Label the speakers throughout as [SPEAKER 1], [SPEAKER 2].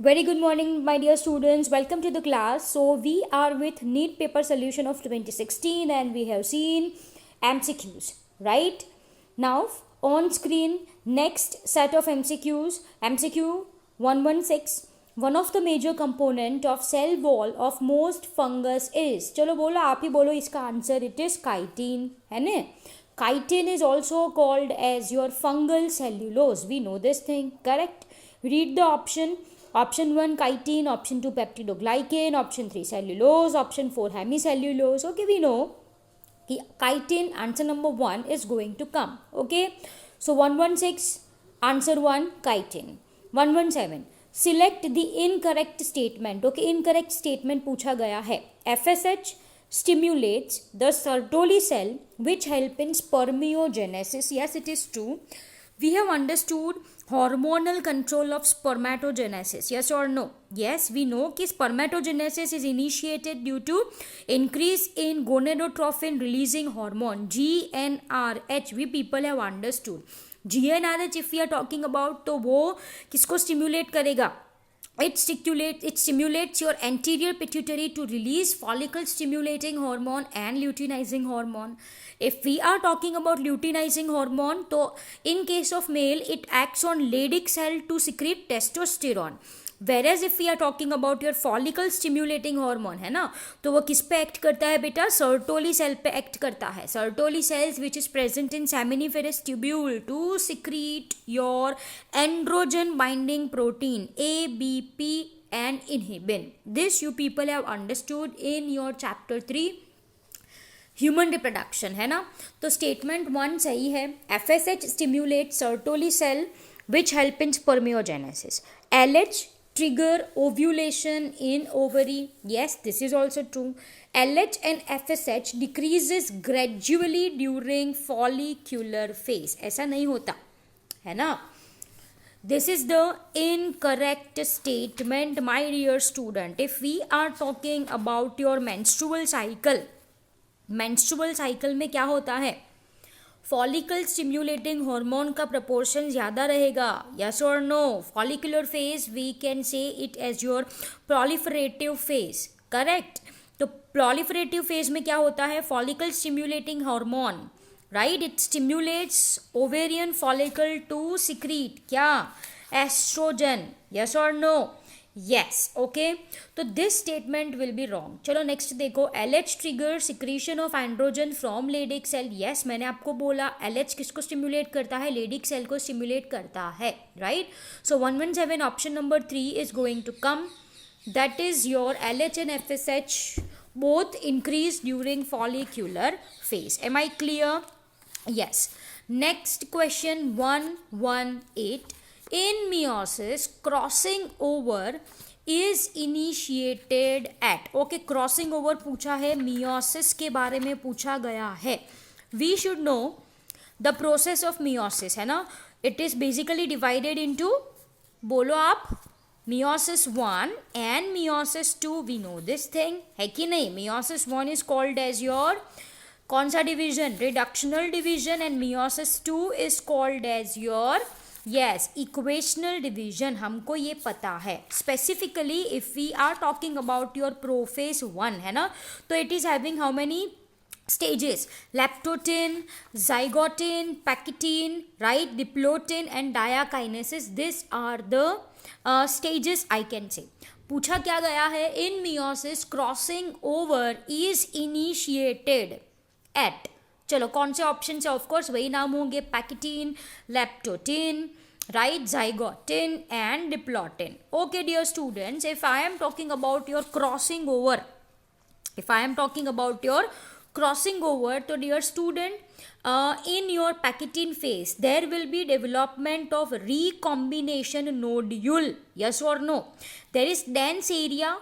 [SPEAKER 1] Very good morning, my dear students. Welcome to the class. So, we are with NEET paper solution of 2016 and we have seen MCQs, right? Now, on screen, next set of MCQs, MCQ 116. One of the major component of cell wall of most fungus is, चलो बोलो आप ही बोलो इसका answer, it is chitin, है ना? Chitin is also called as your fungal cellulose. We know this thing, correct? Read the option. Option 1 chitin, option 2 peptidoglycan, option 3 cellulose, option 4 hemicellulose. Okay, we know chitin, answer number 1 is going to come. Okay, so 116, answer 1 chitin. 117, select the incorrect statement. Okay, incorrect statement पूछा गया है. FSH stimulates the Sertoli cell which help in spermiogenesis. Yes, it is true. We have understood hormonal control of spermatogenesis. Yes or no? Yes, we know कि spermatogenesis is initiated due to increase in gonadotrophin releasing hormone GnRH. We people have understood. GnRH if we are talking about, तो वो किसको stimulate करेगा? It stimulates your anterior pituitary to release follicle stimulating hormone and luteinizing hormone. If we are talking about luteinizing hormone, तो in case of male it acts on Leydig cell to secrete testosterone. Whereas if we are talking about your follicle stimulating hormone, है ना, तो वो किस पे act करता है बेटा? सर्टोली सेल पे एक्ट करता है. Sertoli cells which is present in seminiferous tubule to secrete your androgen binding protein ABP and inhibin. This you people have understood in your chapter 3 human reproduction, है ना. तो statement 1 सही है. FSH stimulate Sertoli cell which help in spermiogenesis. LH trigger ovulation in ovary. Yes, this is also true. LH and FSH decreases gradually during follicular phase. ऐसा नहीं होता है ना. This is the incorrect statement, my dear student. If we are talking about your menstrual cycle, menstrual cycle में क्या होता है? Follicle stimulating hormone का प्रपोर्शन ज़्यादा रहेगा. यस और no? Follicular phase we can say it as your proliferative phase, correct. तो proliferative phase में क्या होता है? Follicle stimulating hormone, right, it stimulates ovarian follicle to secrete क्या? एस्ट्रोजन. यस और नो? yes, okay, तो this statement will be wrong. चलो next देखो. LH trigger secretion of androgen from Leydig cell. yes, मैंने आपको बोला LH किसको stimulate करता है? Leydig cell को stimulate करता है, right? so 117 option number 3 is going to come. that is your LH and FSH both increase during follicular phase. am I clear? yes. next question 118. In meiosis, crossing over is initiated at. Okay, crossing over पूछा है, meiosis के बारे में पूछा गया है. We should know the process of meiosis, है ना. It is basically divided into, बोलो आप, meiosis 1 and meiosis 2. We know this thing, है कि नहीं? meiosis 1 is called as your कौन सा division? reductional division. and meiosis 2 is called as your yes, equational division. हमको ये पता है. Specifically if we are talking about your prophase 1, है ना, तो it is having how many stages? leptotin, zygotin, pectin, right, diplotin and diakinesis. These are the stages I can say. पूछा क्या गया है? in meiosis crossing over is initiated at. चलो कौन से ऑप्शन से? ऑफकोर्स वही नाम होंगे, pachytene, leptotene, right, zygotene and diplotene. Okay dear students, if I am talking about your crossing over, तो dear student, in your pectin phase there will be development of recombination nodule. yes or no? there is dense area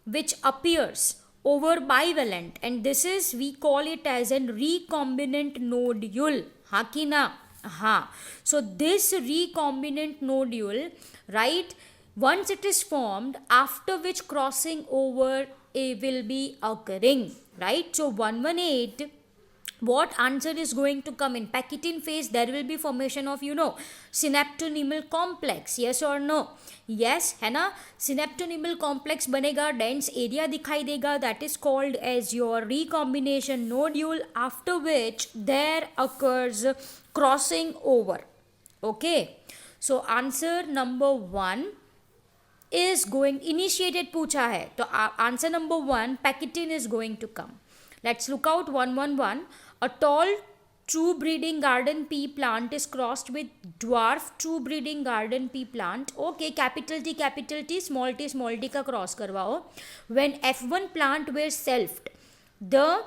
[SPEAKER 1] which appears over bivalent and this is, we call it as a recombinant nodule. हाँ कि ना? हाँ. so this recombinant nodule, right, once it is formed, after which crossing over will be occurring, right. so 118 what answer is going to come in pectin phase? There will be formation of synaptonemal complex, yes or no? yes, है ना? synaptonemal complex बनेगा, dense area दिखाई देगा, that is called as your recombination nodule, after which there occurs crossing over. Okay, so answer number 1 is going, initiated पूछा है तो answer number 1 pectin is going to come. Let's look out 111. A tall true breeding garden pea plant is crossed with dwarf true breeding garden pea plant. Okay, capital T small t का cross करवाओ. When F1 plant were selfed, the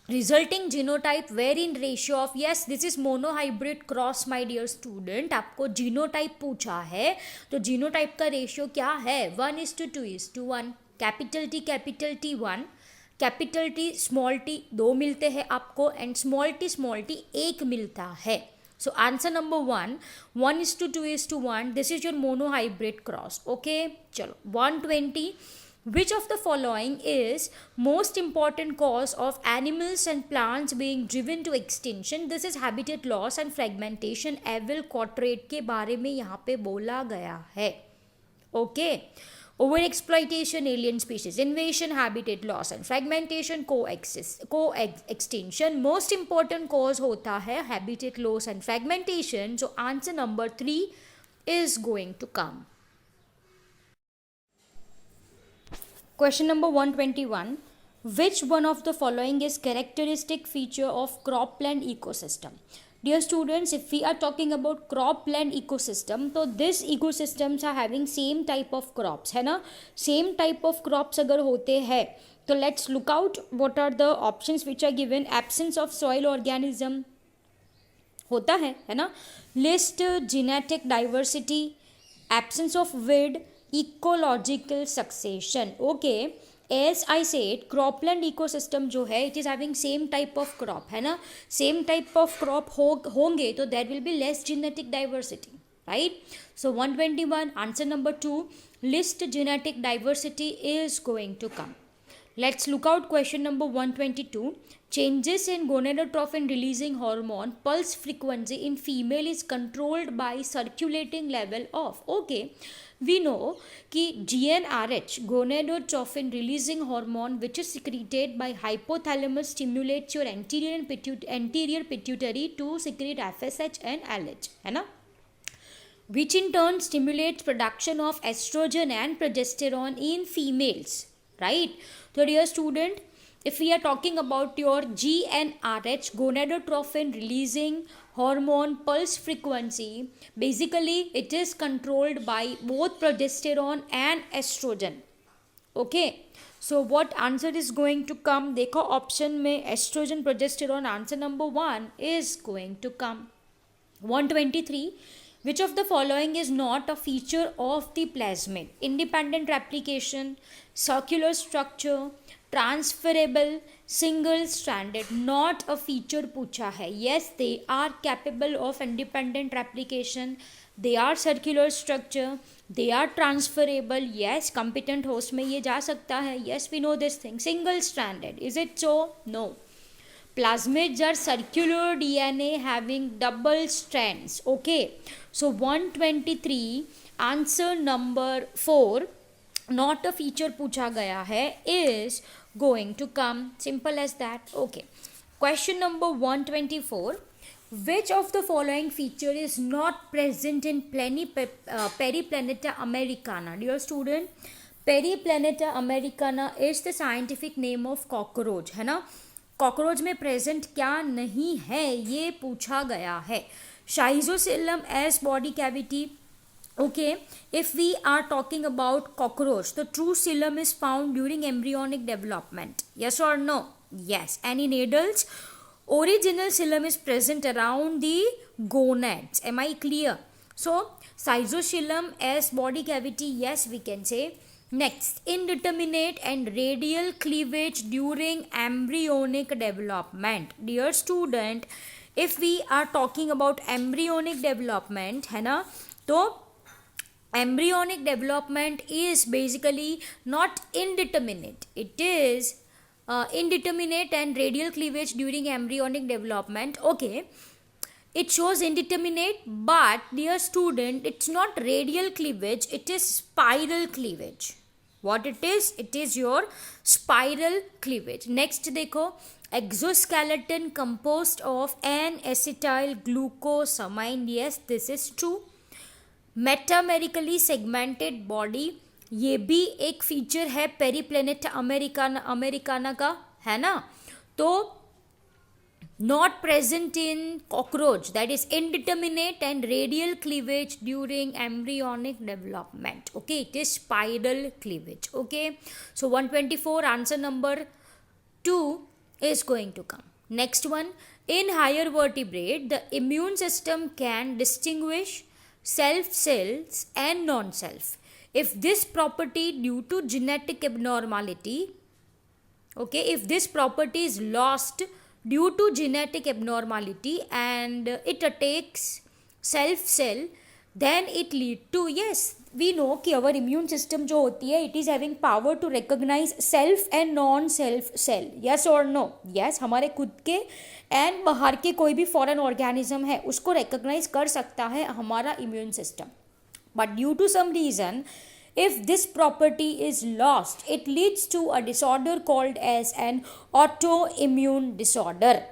[SPEAKER 1] resulting genotype were in ratio of, yes, this is monohybrid cross my dear student. आपको genotype पूछा है तो genotype का ratio क्या है? 1:2:1. capital T 1, capital T small T 2 मिलते हैं आपको, एंड स्मॉल टी 1 मिलता है. So answer number 1 1:2:1. This is your monohybrid cross. Okay, चलो 120. Which of the following is most important cause of animals and plants being driven to extinction? This is habitat loss and fragmentation. Evil quartet के बारे में यहाँ पे बोला गया है. Okay, overexploitation, alien species invasion, habitat loss and fragmentation, co-extinction. most important cause होता है habitat loss and fragmentation. so answer number 3 is going to come. Question number 121. Which one of the following is characteristic feature of cropland ecosystem? Dear students, if we are talking about cropland ecosystem, तो this ecosystems are having same type of crops, है ना? Same type of crops अगर होते हैं तो let's look out what are the options which are given. Absence of soil organism होता है ना? List genetic diversity, absence of weed, ecological succession. Okay, as I said, cropland ecosystem जो है it is having same type of crop, है ना? same type of crop होंगे तो there will be less genetic diversity, right? so 121 answer number 2, list genetic diversity is going to come. Let's look out question number 122. Changes in gonadotrophin releasing hormone pulse frequency in female is controlled by circulating level of. Okay, we know कि GnRH, gonadotrophin releasing hormone, which is secreted by hypothalamus, stimulates your anterior pituitary to secrete FSH and LH, है ना? which in turn stimulates production of estrogen and progesterone in females, right? So dear student, if we are talking about your GnRH, gonadotrophin releasing hormone pulse frequency, basically it is controlled by both progesterone and estrogen. Okay, so what answer is going to come? देखो option में estrogen, progesterone, answer number 1 is going to come. 123. Which of the following is not a feature of the plasmid? Independent replication, circular structure, transferable, single stranded. Not a feature पूछा है. Yes, they are capable of independent replication. They are circular structure. They are transferable. Yes, competent host में ये जा सकता है. Yes, we know this thing. Single stranded. Is it so? No. Plasmids are circular DNA having double strands. Okay, so 123 answer number 4, not a feature पूछा गया है, is going to come. Simple as that. Okay, question number 124. Which of the following feature is not present in Periplaneta americana? Dear student, Periplaneta americana is the scientific name of cockroach, है ना? Cockroach में present क्या नहीं है ये पूछा गया है. Schizocoelom as body cavity. Okay, if we are talking about cockroach तो true coelom is found during embryonic development. Yes और no? Yes. And in adults original coelom is present around the gonads. Am I clear? So schizocoelom as body cavity, yes we can say. Next, indeterminate and radial cleavage during embryonic development. Dear student, if we are talking about embryonic development, है ना, तो embryonic development is basically not indeterminate. It is indeterminate and radial cleavage during embryonic development. Okay, it shows indeterminate, but dear student, it's not radial cleavage, it is spiral cleavage. What it is? It is your spiral cleavage. Next देखो, exoskeleton composed of an acetyl glucosamine. Yes, this is true. Metamerically segmented body, ये भी एक feature है पेरीप्लेनेट Americana का, है ना. तो not present in cockroach, that is indeterminate and radial cleavage during embryonic development. Okay, it is spiral cleavage. Okay, so 124, answer number 2 is going to come. Next one, in higher vertebrate the immune system can distinguish self cells and non self. If this property due to genetic abnormality, okay, if this property is lost due to genetic abnormality and it attacks self cell, then it lead to, yes, we know कि our immune system जो होती है, it is having power to recognize self and non self cell. Yes or no? Yes, हमारे खुद के and बाहर के कोई भी foreign organism है उसको recognize कर सकता है हमारा immune system. But due to some reason, if this property is lost, it leads to a disorder called as an autoimmune disorder.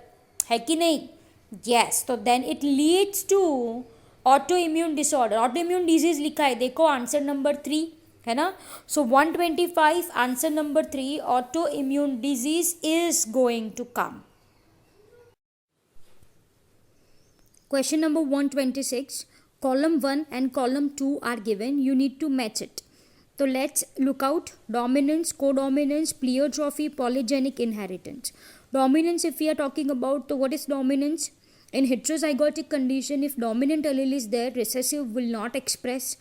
[SPEAKER 1] है कि नहीं? Yes, तो then it leads to autoimmune disorder. Autoimmune disease लिखा है, देखो answer number 3 है ना. So 125, answer number 3, autoimmune disease is going to come. Question number 126. Column 1 and column 2 are given. You need to match it. So let's look out dominance, codominance, pleiotrophy, polygenic inheritance. Dominance, if we are talking about, so what is dominance? In heterozygotic condition, if dominant allele is there, recessive will not express.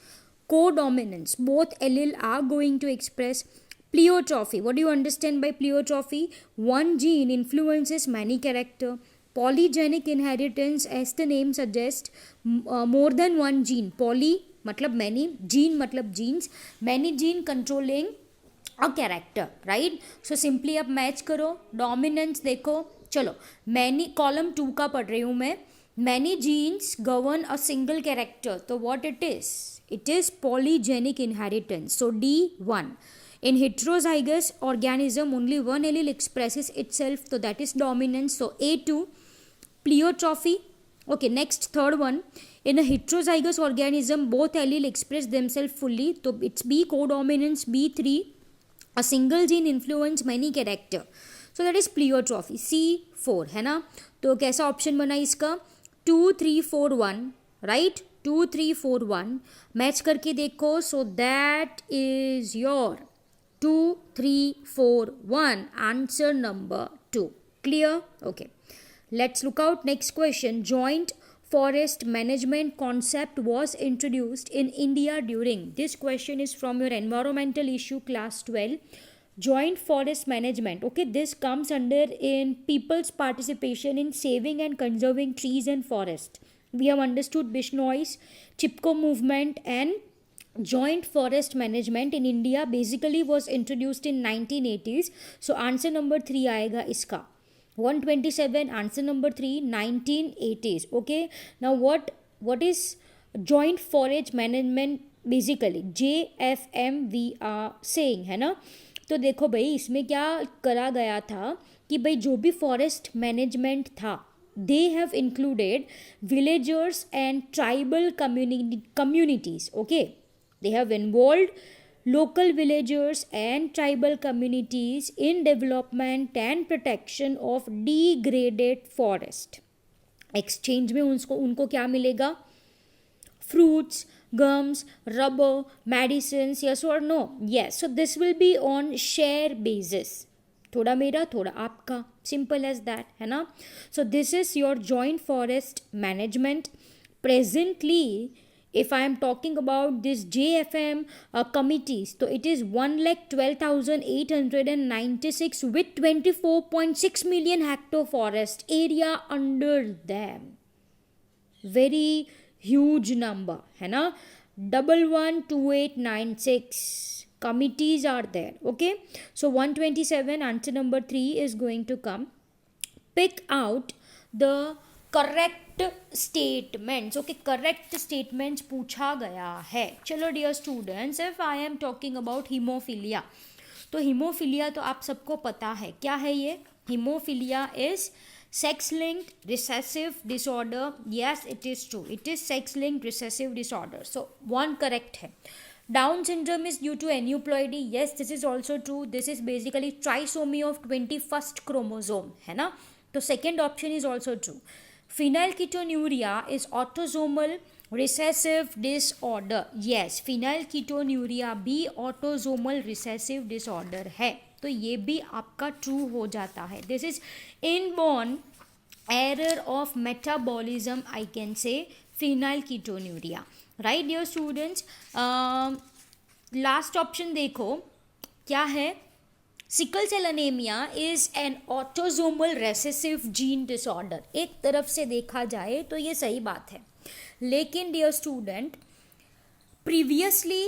[SPEAKER 1] Codominance, both allele are going to express. Pleiotrophy, what do you understand by pleiotrophy? One gene influences many character. Polygenic inheritance, as the name suggests, more than one gene. Poly मतलब many, gene मतलब genes, many gene controlling a character, right? So simply अब match करो. Dominance देखो, चलो many, column 2 का पढ़ रही हूँ मैं. many genes govern a single character, तो what it is? It is polygenic inheritance. So D1. In heterozygous organism, only one allele expresses itself, so that is dominance. So A2. Pleiotrophy. Okay, next third one. In a heterozygous organism, both allele express themselves fully, so it's B. Codominance. B3. A single gene influence many character, so that is pleiotrophy. C4 है ना. तो कैसा option बना इसका? 2 3 4 1, right. 2 3 4 1 match करके देखो. So that is your 2 3 4 1, answer number 2. Clear? Okay, let's look out next question. Joint forest management concept was introduced in India during. This question is from your environmental issue class 12. Joint forest management, okay, this comes under in people's participation in saving and conserving trees and forest. We have understood Bishnoi, Chipko movement, and joint forest management in India basically was introduced in 1980s. So answer number 3 आएगा इसका. 127, answer number 3, 1980s. Okay, now what is joint forest management? Basically JFM we are saying, है ना. तो देखो भाई, इसमें क्या करा गया था कि भाई जो भी फॉरेस्ट मैनेजमेंट था, they have included villagers and tribal communities. Okay, they have involved local villagers and tribal communities in development and protection of degraded forest. Exchange में उनको क्या मिलेगा? Fruits, gums, rubber, medicines, yes or no? Yes. So this will be on share basis. थोड़ा मेरा थोड़ा आपका, simple as that, है ना. So this is your joint forest management. Presently, if I am talking about this JFM committees, so it is 1,12,896 with 24.6 million hectare forest area under them. Very huge number, है ना. 112896. committees are there. Okay, so 127, answer number 3 is going to come. Pick out the correct statements. Okay, correct statements पूछा गया है. चलो dear students, if I am talking about haemophilia, तो haemophilia तो आप सबको पता है क्या है ये. Haemophilia is sex linked recessive disorder. Yes, it is true, it is sex linked recessive disorder. So one correct है. Down syndrome is due to aneuploidy. Yes, this is also true. This is basically trisomy of 21st chromosome, है ना. तो second option is also true. Phenylketonuria is autosomal recessive disorder. Yes, phenylketonuria भी autosomal recessive disorder है, तो ये भी आपका true हो जाता है. This is inborn error of metabolism, I can say, phenylketonuria. Right dear students. Last option देखो क्या है. Sickle cell anaemia is an autosomal recessive gene disorder. एक तरफ से देखा जाए तो ये सही बात है, लेकिन dear student previously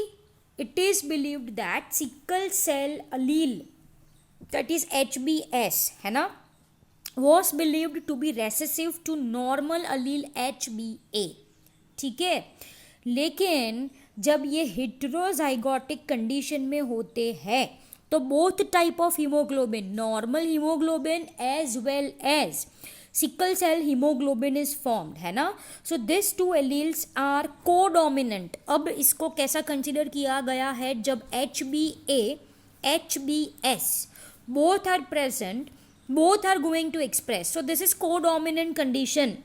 [SPEAKER 1] it is believed that sickle cell allele, that is HBS, है ना, was believed to be recessive to normal allele HBA. ठीक है, लेकिन जब ये हेटेरोजाइगोटिक कंडीशन में होते हैं तो both type of haemoglobin, normal haemoglobin as well as sickle cell haemoglobin is formed, है ना. So this two alleles are codominant. अब इसको कैसा कंसिडर किया गया है, जब HBA, HBS both are present, both are going to express. So this is codominant condition.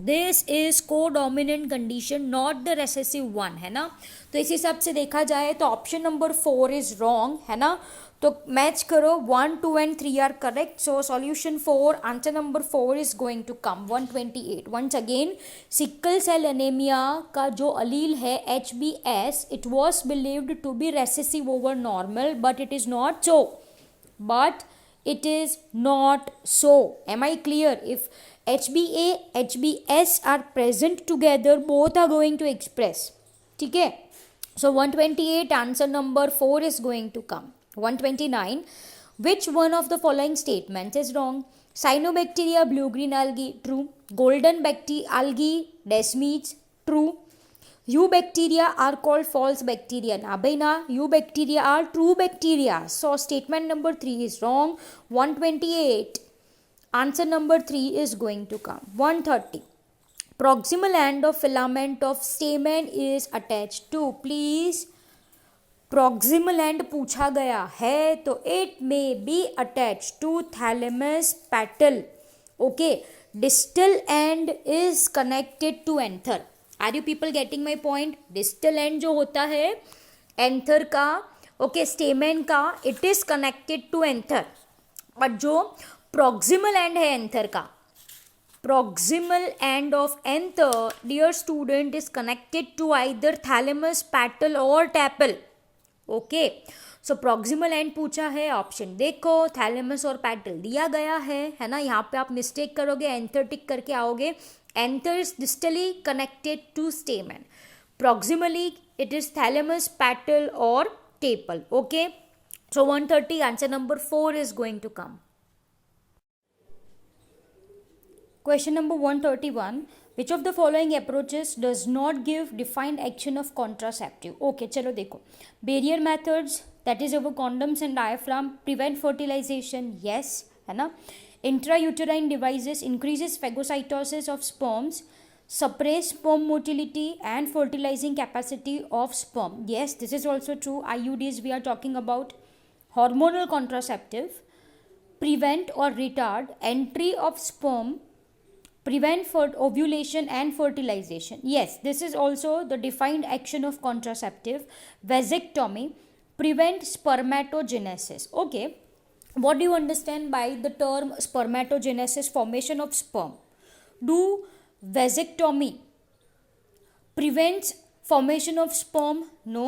[SPEAKER 1] This is codominant condition, not the recessive one, है ना. तो इस हिसाब से देखा जाए तो ऑप्शन नंबर 4 इज रॉन्ग, है ना. तो मैच करो, 1, 2 and 3 are correct. So solution 4, answer number 4 is going to come. 128. Once again, sickle cell anaemia का जो अलील है HBS, it was believed to be recessive over normal, but it is not so. But it is not so. Am I clear? If HBA, HBS are present together, both are going to express. ठीक है. So 128, answer number 4 is going to come. 129. Which one of the following statements is wrong? Cyanobacteria blue-green algae, true. Golden algae, desmids, true. Eubacteria are called false bacteria. Nabaina, eubacteria are true bacteria. So statement number 3 is wrong. 128. Answer number 3 is going to come. 130. Proximal end of filament of stamen is attached to. Please, proximal end पूछा गया है तो it may be attached to thalamus petal. Okay. Distal end is connected to anther. Are you people getting my point? Distal end जो होता है anther का, okay, stamen का, it is connected to anther. But जो proximal end है anther का, proximal end of anther, dear student, is connected to either thalamus, petal और tepal. Okay, so proximal end पूछा है, ऑप्शन देखो, थैलेमस और पैटल दिया गया है ना. यहाँ पे आप मिस्टेक करोगे, एंथर टिक करके आओगे. Anther is distally connected to stamen. Proximally, it is thalamus, petal or tepal. Okay. So 130, answer number 4 is going to come. Question number 131. Which of the following approaches does not give defined action of contraceptive? Okay, चलो देखो. Barrier methods, that is over condoms and diaphragm, prevent fertilization. Yes, है ना. Intrauterine devices increases phagocytosis of sperms, suppress sperm motility and fertilizing capacity of sperm. Yes, this is also true. IUDs we are talking about. Hormonal contraceptive prevent or retard entry of sperm, prevent for ovulation and fertilization. Yes, this is also the defined action of contraceptive. Vasectomy prevent spermatogenesis. Okay. What do you understand by the term spermatogenesis, formation of sperm? Do vasectomy prevents formation of sperm? No.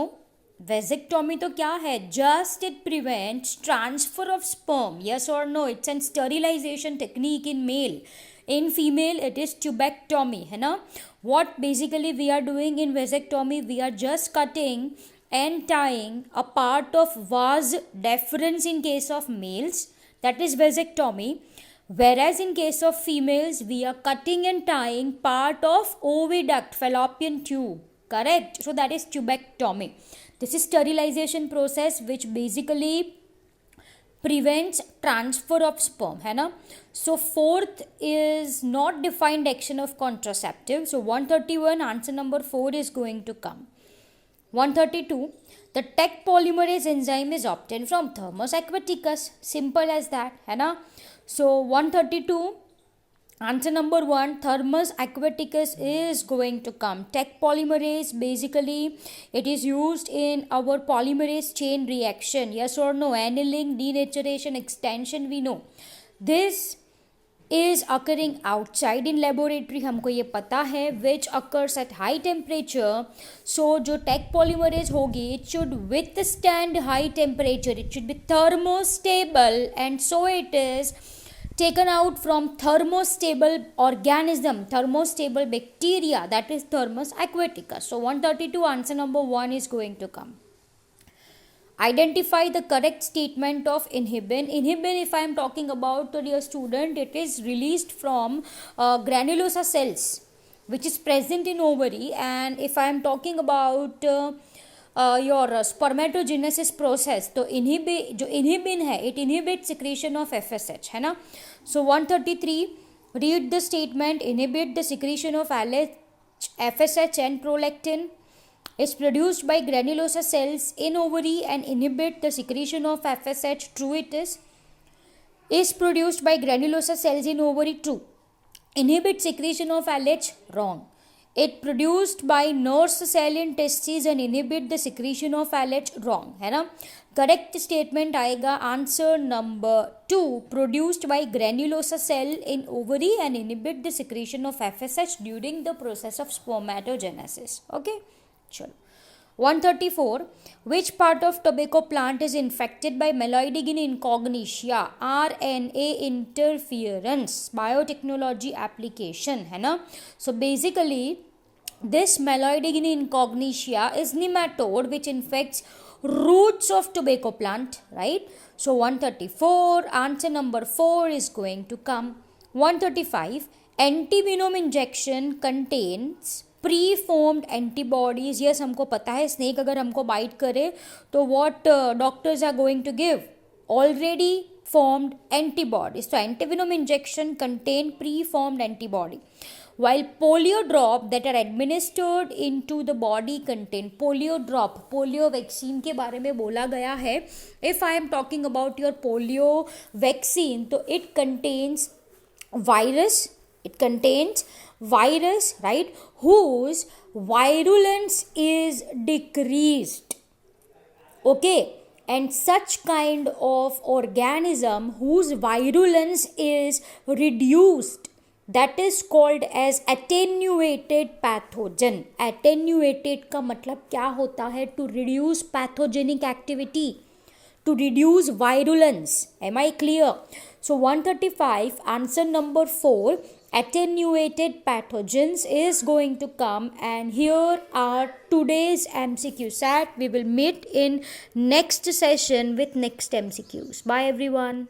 [SPEAKER 1] Vasectomy तो क्या है? Just it prevents transfer of sperm. Yes or no? It's an sterilization technique in male. In female, it is tubectomy, है ना. What basically we are doing in vasectomy? We are just cutting and tying a part of vas deferens in case of males, that is vasectomy, whereas in case of females we are cutting and tying part of oviduct, fallopian tube, correct? So that is tubectomy. This is sterilization process which basically prevents transfer of sperm, है ना? So fourth is not defined action of contraceptive. So 131 answer number 4 is going to come. 132, the Tech polymerase enzyme is obtained from Thermus aquaticus. Simple as that, है ना? So 132, answer number 1, Thermus aquaticus is going to come. Tech polymerase, basically it is used in our polymerase chain reaction. Yes or no? Annealing, denaturation, extension, we know. This is occurring outside in laboratory, हमको ये पता है, which occurs at high temperature. So जो tech polymerase होगी, it should withstand high temperature, it should be thermostable, and so it is taken out from thermostable organism, thermostable bacteria, that is Thermus aquaticus. So 132 answer number 1 is going to come. Identify the correct statement of inhibin. Inhibin, if I am talking about, dear student, it is released from granulosa cells which is present in ovary, and if I am talking about your spermatogenesis process, तो जो inhibin है, it inhibits secretion of FSH, है ना? So 133, read the statement. Inhibit the secretion of LH, FSH and prolactin. Is produced by granulosa cells in ovary and inhibit the secretion of FSH. True it is. Is produced by granulosa cells in ovary. True. Inhibit secretion of LH. Wrong. It produced by nurse cell in testes and inhibit the secretion of LH. Wrong, है ना? Correct statement आएगा answer number 2, produced by granulosa cell in ovary and inhibit the secretion of FSH during the process of spermatogenesis. Okay, चलो. 134, which part of tobacco plant is infected by Meloidigin incognitia, RNA interference, biotechnology application, है ना? So basically this Meloidigin incognitia is nematode which infects roots of tobacco plant, right? So 134 answer number 4 is going to come. 135, antivenom injection contains preformed antibodies. Yes, हमको पता है snake अगर हमको bite करे तो what doctors are going to give already formed antibodies. So antivenom injection contain pre-formed antibody, while polio drop that are administered into the body contain polio drop. polio vaccine के बारे में बोला गया है. If I am talking about your polio vaccine, तो it contains virus, right, whose virulence is decreased. Okay, and such kind of organism whose virulence is reduced, that is called as attenuated pathogen. Attenuated का मतलब क्या होता है? To reduce pathogenic activity, to reduce virulence. Am I clear? So 135 answer number 4, attenuated pathogens, is going to come. And here are today's MCQ set. We will meet in next session with next MCQs. Bye everyone.